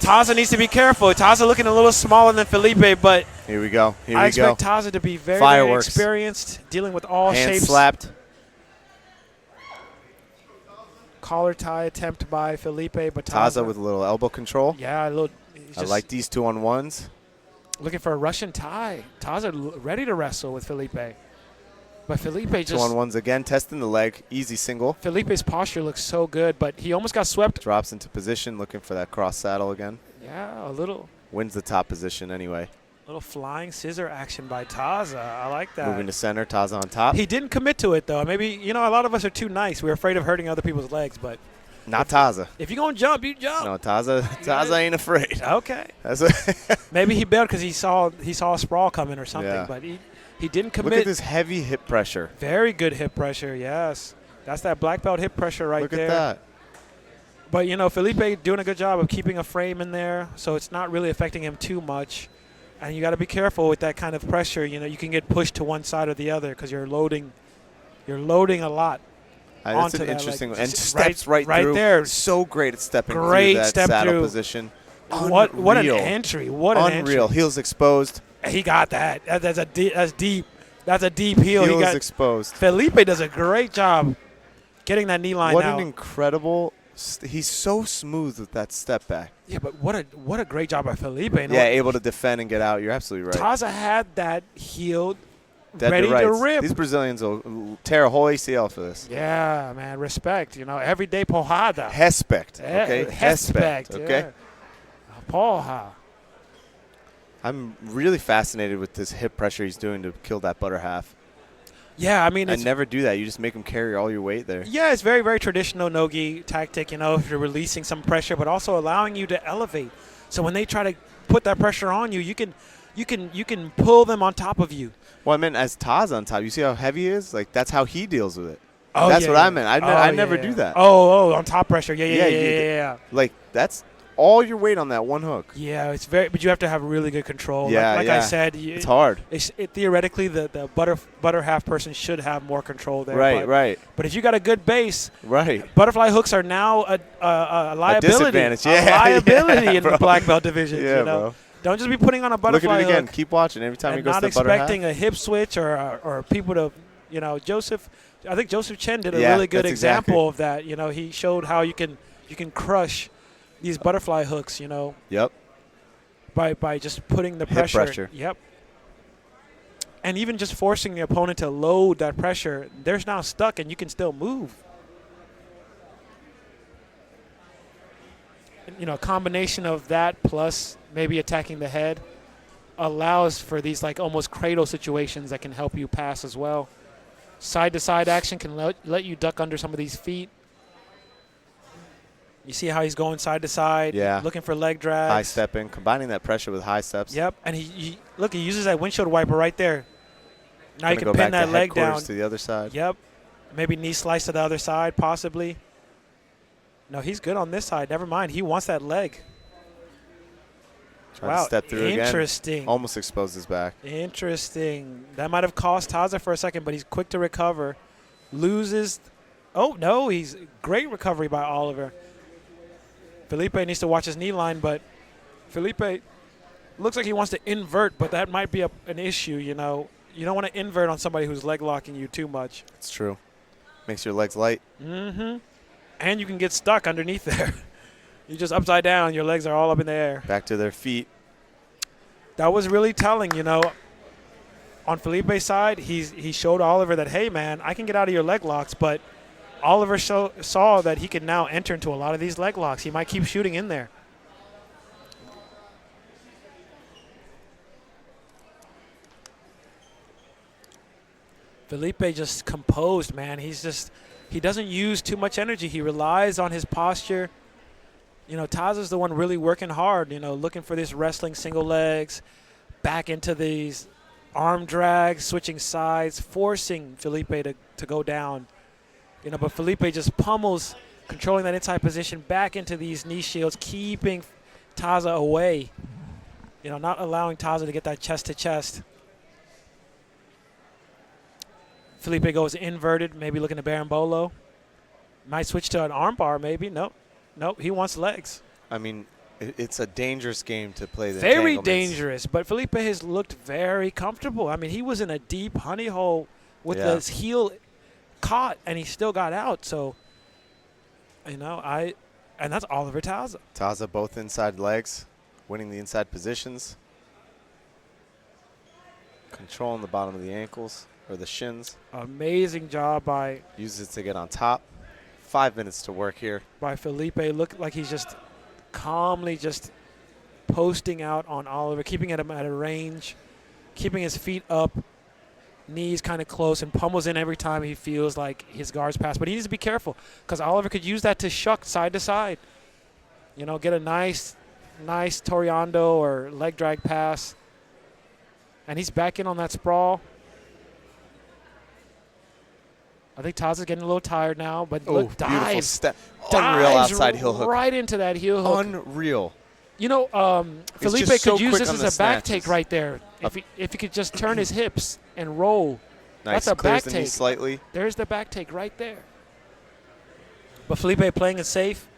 Taza needs to be careful. Taza looking a little smaller than Felipe, but here we go. I expect Taza to be very experienced, dealing with all Hand shapes. slapped. Collar tie attempt by Felipe, but Taza with a little elbow control. Yeah, a little. I like these 2-on-1s. Looking for a Russian tie. Taza ready to wrestle with Felipe. But Felipe just 2-on-1s again, testing the leg. Easy single. Felipe's posture looks so good, but he almost got swept. Drops into position, looking for that cross saddle again. Yeah, a little. Wins the top position anyway. Little flying scissor action by Taza. I like that. Moving to center, Taza on top. He didn't commit to it, though. Maybe, a lot of us are too nice. We're afraid of hurting other people's legs, but. Not Taza. If you're going to jump, you jump. No, Taza ain't afraid. Okay. That's Maybe he bailed because he saw a sprawl coming or something, yeah. but he didn't commit. Look at this heavy hip pressure. Very good hip pressure, yes. That's that black belt hip pressure right there. Look at that. But, Felipe doing a good job of keeping a frame in there, so it's not really affecting him too much. And you got to be careful with that kind of pressure. You can get pushed to one side or the other because you're loading a lot. That's an interesting one. And steps right through. There. So great at stepping great through that step saddle through. position. What an entry. What an entry. Unreal. Heels exposed. He got that. That's deep. That's a deep heel. Heels exposed. Felipe does a great job getting that knee line out. What an incredible he's so smooth with that step back. Yeah, but what a great job by Felipe. Yeah, able to defend and get out. You're absolutely right. Taza had that healed, Dead ready to rip. These Brazilians will tear a whole ACL for this. Yeah, man, respect. Everyday porrada. Respect, okay? Respect, okay? Yeah. Porra. I'm really fascinated with this hip pressure he's doing to kill that butter half. Yeah, I mean, I never do that. You just make him carry all your weight there. Yeah, it's very, very traditional no-gi tactic, if you're releasing some pressure, but also allowing you to elevate. So when they try to put that pressure on you, you can pull them on top of you. Well, I meant as Taza on top. You see how heavy he is? Like, that's how he deals with it. Oh, that's what I meant. I never do that. Oh, on top pressure. Yeah. Like, that's all your weight on that one hook. Yeah, but you have to have really good control. Yeah, like I said, it's hard. Theoretically, the butter half person should have more control there. Right. But if you got a good base, right, butterfly hooks are now a liability. A disadvantage. Yeah, a liability in the black belt division. Yeah, bro. Don't just be putting on a butterfly hook. Look at it again. Hook Keep watching every time he goes to the butter half. Not expecting a hip switch or people to, Joseph. I think Joseph Chen did a really good example of that. He showed how you can crush these butterfly hooks. Yep. By just putting the pressure. Hip pressure. Yep. And even just forcing the opponent to load that pressure, they're now stuck and you can still move. A combination of that plus maybe attacking the head allows for these like almost cradle situations that can help you pass as well. Side-to-side action can let you duck under some of these feet. You see how he's going side to side, looking for leg drags. High stepping, combining that pressure with high steps. Yep, and he uses that windshield wiper right there. Now you can go pin back that to leg down to the other side. Yep, maybe knee slice to the other side, possibly. No, he's good on this side. Never mind, he wants that leg. Trying to step through again. Interesting. Almost exposed his back. Interesting. That might have cost Taza for a second, but he's quick to recover. Loses. Oh no, he's great recovery by Oliver. Felipe needs to watch his knee line, but Felipe looks like he wants to invert, but that might be an issue, You don't want to invert on somebody who's leg locking you too much. It's true. Makes your legs light. Mm-hmm. And you can get stuck underneath there. You're just upside down. Your legs are all up in the air. Back to their feet. That was really telling, On Felipe's side, he showed Oliver that, hey, man, I can get out of your leg locks, but Oliver saw that he could now enter into a lot of these leg locks. He might keep shooting in there. Felipe just composed, man. He doesn't use too much energy. He relies on his posture. You know, Taza's the one really working hard, you know, looking for this wrestling single legs, back into these arm drags, switching sides, forcing Felipe to go down. You know, but Felipe just pummels, controlling that inside position, back into these knee shields, keeping Taza away. You know, not allowing Taza to get that chest-to-chest. Felipe goes inverted, maybe looking to Berimbolo. Might switch to an armbar, maybe. Nope. Nope, he wants legs. I mean, it's a dangerous game to play. The Very entanglements. dangerous, but Felipe has looked very comfortable. I mean, he was in a deep honey hole with his heel caught, and he still got out. So, you know, and that's Oliver Taza. Taza both inside legs, winning the inside positions, controlling the bottom of the ankles or the shins. Amazing job by Uses it to get on top. 5 minutes to work here. by Felipe. Look like he's just calmly just posting out on Oliver, keeping him at a range, keeping his feet up, knees kind of close, and pummels in every time he feels like his guard's passed. But he needs to be careful because Oliver could use that to shuck side to side. You know, get a nice Toriando or leg drag pass. And he's back in on that sprawl. I think Taza's getting a little tired now, but look, dives. Step. Unreal outside heel hook. Right into that heel hook. Unreal. You know, Felipe just so could use quick this on as the a back snatches. take right there. If he could just turn his hips and roll. Nice. That's a Clears back the knee take. slightly. There's the back take right there. But Felipe playing it safe.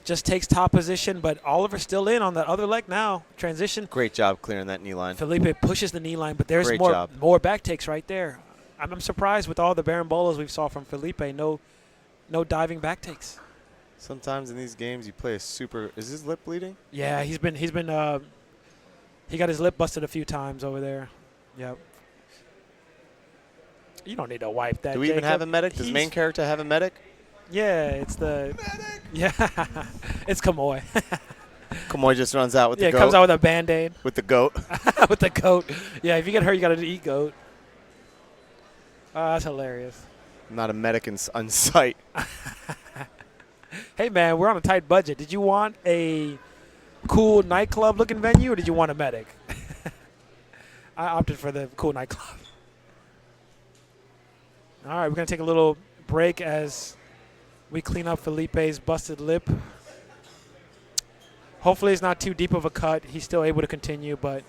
Just takes top position, but Oliver's still in on the other leg now. Transition. Great job clearing that knee line. Felipe pushes the knee line, but there's Great job. more back takes right there. I'm surprised with all the Berimbolos we've saw from Felipe. No diving back takes. Sometimes in these games you play a super. Is his lip bleeding? Yeah, he got his lip busted a few times over there. Yep. You don't need to wipe that. Do we even Jacob. have a medic? Does the main character have a medic? Yeah, it's the medic. Yeah, it's Kamoy. Kamoy just runs out with the goat. Yeah, comes out with a Band-Aid. With the goat. With the goat. Yeah, if you get hurt, you got to eat goat. That's hilarious. I'm not a medic on site. Hey, man, we're on a tight budget. Did you want a cool nightclub-looking venue, or did you want a medic? I opted for the cool nightclub. All right, we're going to take a little break as we clean up Felipe's busted lip. Hopefully it's not too deep of a cut. He's still able to continue, but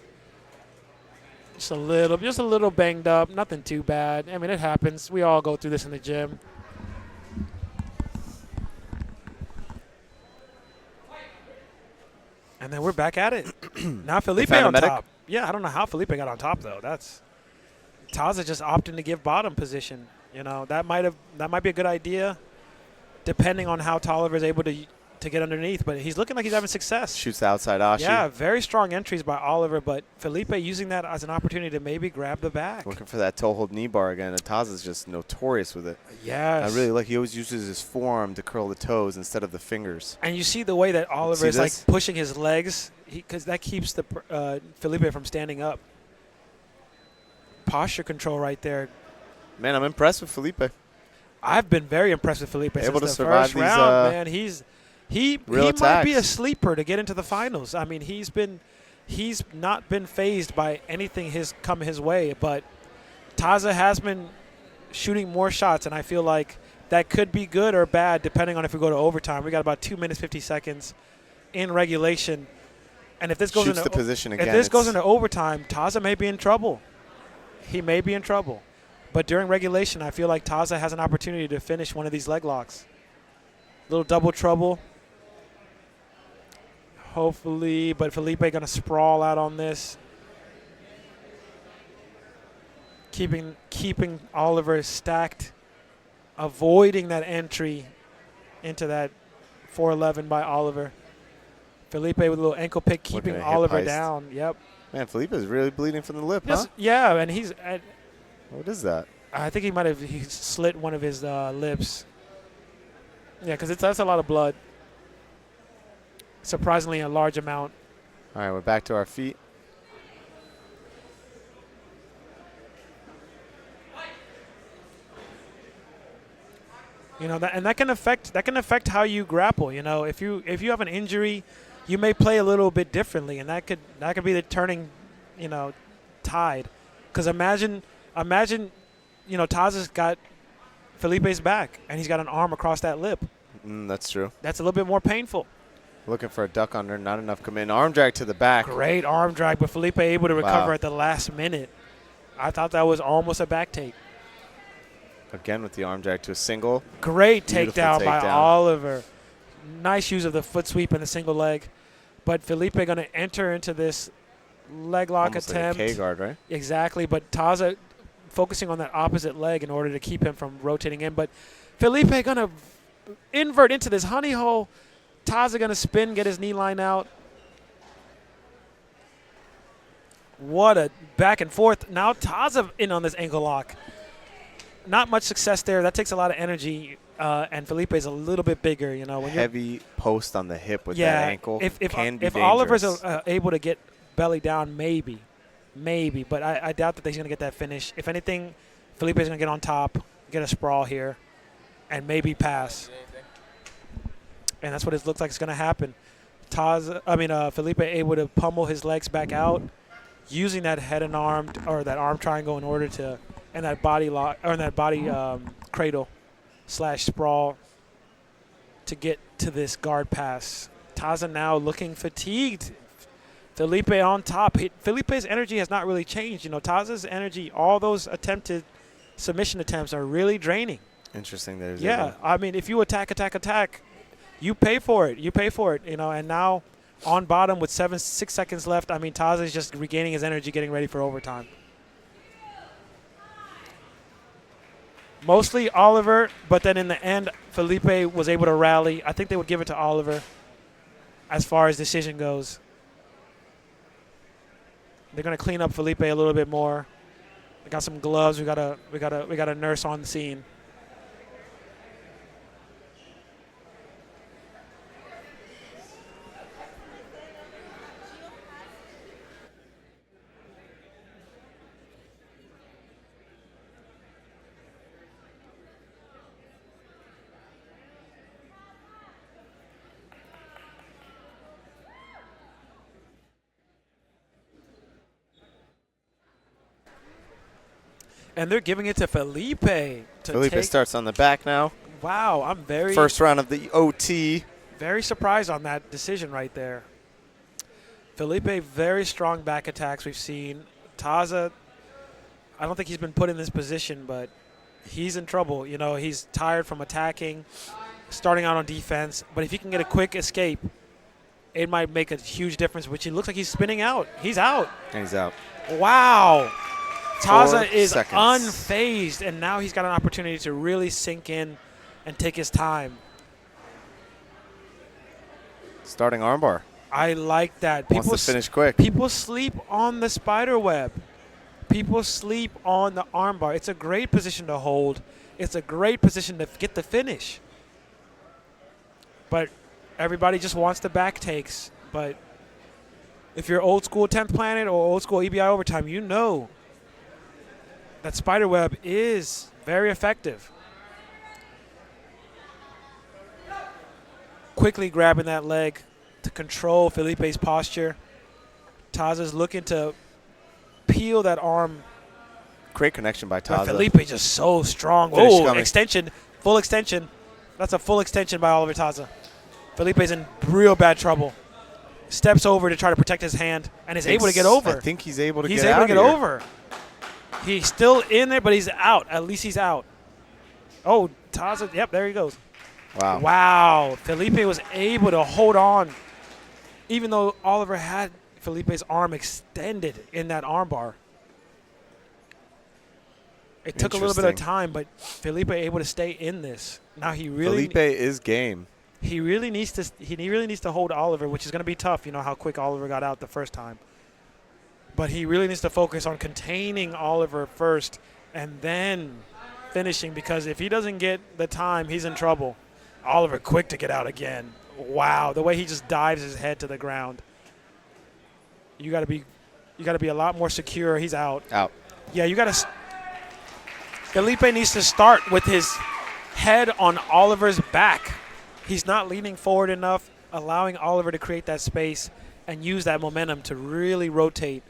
just a little banged up. Nothing too bad. I mean, it happens. We all go through this in the gym. And then we're back at it. Now Felipe on top. Yeah, I don't know how Felipe got on top though. That's Taza just opting to give bottom position. You know, that might be a good idea, depending on how Tolliver is able to get underneath. But he's looking like he's having success. Shoots the outside Ashi. Yeah, very strong entries by Oliver, but Felipe using that as an opportunity to maybe grab the back. Looking for that toe hold knee bar again. And Taza's just notorious with it. Yes. I really like he always uses his forearm to curl the toes instead of the fingers. And you see the way that Oliver is like pushing his legs, because that keeps the Felipe from standing up. Posture control right there. Man, I'm impressed with Felipe. I've been very impressed with Felipe Able to since the survive first these, round, man. He might be a sleeper to get into the finals. I mean, he's not been phased by anything come his way, but Taza has been shooting more shots, and I feel like that could be good or bad depending on if we go to overtime. We got about 2 minutes 50 seconds in regulation, and if this goes into overtime, Taza may be in trouble. He may be in trouble. But during regulation, I feel like Taza has an opportunity to finish one of these leg locks. Little double trouble. Hopefully, but Felipe going to sprawl out on this. Keeping Oliver stacked. Avoiding that entry into that 411 by Oliver. Felipe with a little ankle pick, keeping Oliver down. Yep. Man, Felipe is really bleeding from the lip, huh? Yeah, and he's... what is that? I think he slit one of his lips. Yeah, because that's a lot of blood. Surprisingly, a large amount. All right, we're back to our feet. You know, and that can affect how you grapple. You know, if you have an injury, you may play a little bit differently, and that could be the turning, you know, tide. Because imagine, you know, Taza's got Felipe's back, and he's got an arm across that lip. That's true. That's a little bit more painful. Looking for a duck under, not enough come in. Arm drag to the back. Great arm drag, but Felipe able to recover at the last minute. I thought that was almost a back take. Again with the arm drag to a single. Great Beautiful takedown by takedown. Oliver. Nice use of the foot sweep and the single leg. But Felipe going to enter into this leg lock Almost attempt. like a K-guard, right? Exactly, but Taza focusing on that opposite leg in order to keep him from rotating in. But Felipe going to invert into this honey hole. Taza going to spin, get his knee line out. What a back and forth. Now Taza in on this ankle lock. Not much success there. That takes a lot of energy, and Felipe is a little bit bigger. You know, when heavy post on the hip with that ankle. If can be Oliver's dangerous. able to get belly down, maybe, but I doubt that he's going to get that finish. If anything, Felipe is going to get on top, get a sprawl here, and maybe pass. And that's what it looks like is going to happen. Felipe able to pummel his legs back out, using that head and arm or that arm triangle in order to. And that body lock or that body cradle / sprawl to get to this guard pass. Taza now looking fatigued. Felipe on top. Felipe's energy has not really changed. You know, Taza's energy, all those attempted submission attempts are really draining. Interesting. There's I mean, if you attack, you pay for it. You know, and now on bottom with 6 seconds left, I mean, Taza is just regaining his energy, getting ready for overtime. Mostly Oliver, but then in the end, Felipe was able to rally. I think they would give it to Oliver as far as decision goes. They're going to clean up Felipe a little bit more. They got some gloves. We got a nurse on the scene. And they're giving it to Felipe. Felipe starts on the back now. Wow, I'm very first round of the OT. Very surprised on that decision right there. Felipe, very strong back attacks we've seen. Taza, I don't think he's been put in this position, but he's in trouble. You know, he's tired from attacking, starting out on defense. But if he can get a quick escape, it might make a huge difference, which he looks like he's spinning out. He's out. And he's out. Wow. Taza is seconds. unfazed, and now he's got an opportunity to really sink in and take his time. Starting armbar. I like that. Wants to finish quick. People sleep on the spider web. People sleep on the armbar. It's a great position to hold. It's a great position to get the finish. But everybody just wants the back takes. But if you're old school 10th Planet or old school EBI overtime, you know that spider web is very effective. Quickly grabbing that leg to control Felipe's posture. Taza's looking to peel that arm. Great connection by But Taza. Felipe just so strong. Finish Oh, coming. extension, full extension. That's a full extension by Oliver Taza. Felipe's in real bad trouble. Steps over to try to protect his hand and is able to get over. I think he's able to He's get able out to get here. over. He's still in there, but he's out. At least he's out. Oh, Taza. Yep, there he goes. Wow. Wow. Felipe was able to hold on, even though Oliver had Felipe's arm extended in that armbar. It took a little bit of time, but Felipe able to stay in this. Now he really Felipe is game. He really needs to hold Oliver, which is going to be tough. You know how quick Oliver got out the first time. But he really needs to focus on containing Oliver first and then finishing, because if he doesn't get the time, he's in trouble. Oliver quick to get out again. Wow, the way he just dives his head to the ground. You got to be a lot more secure. He's out. Out. Yeah, you got to. Felipe needs to start with his head on Oliver's back. He's not leaning forward enough, allowing Oliver to create that space and use that momentum to really rotate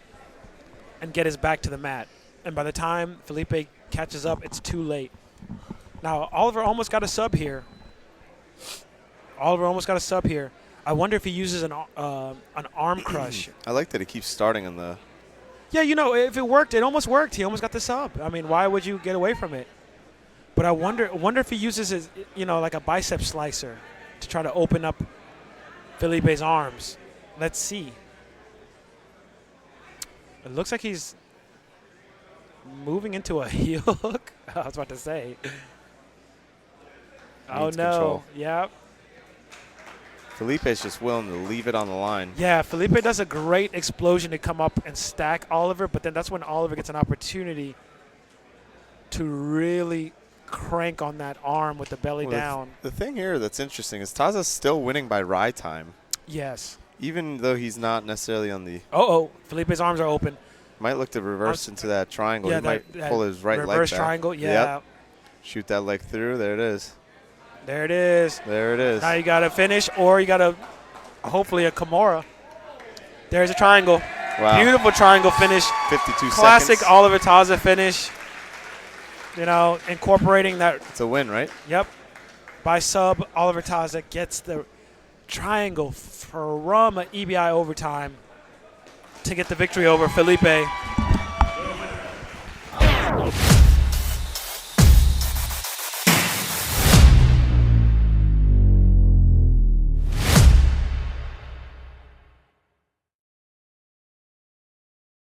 and get his back to the mat. And by the time Felipe catches up, it's too late. Now, Oliver almost got a sub here. I wonder if he uses an arm crush. I like that he keeps starting on the. Yeah, if it worked, it almost worked. He almost got the sub. I mean, why would you get away from it? But I wonder if he uses his, like a bicep slicer to try to open up Felipe's arms. Let's see. It looks like he's moving into a heel hook. I was about to say. Oh, no. Control. Yeah. Felipe's just willing to leave it on the line. Yeah, Felipe does a great explosion to come up and stack Oliver, but then that's when Oliver gets an opportunity to really crank on that arm with the belly down. The thing here that's interesting is Taza's still winning by rye time. Yes. Even though he's not necessarily on the. Felipe's arms are open. Might look to reverse into that triangle. Yeah, he might pull his right leg back. Reverse triangle, yeah. Yep. Shoot that leg through. There it is. There it is. There it is. Now you got to finish, or you got to hopefully a Kimura. There's a triangle. Wow. Beautiful triangle finish. 52 Classic seconds. Oliver Taza finish. Incorporating that. It's a win, right? Yep. By sub, Oliver Taza gets the triangle from EBI overtime to get the victory over Felipe.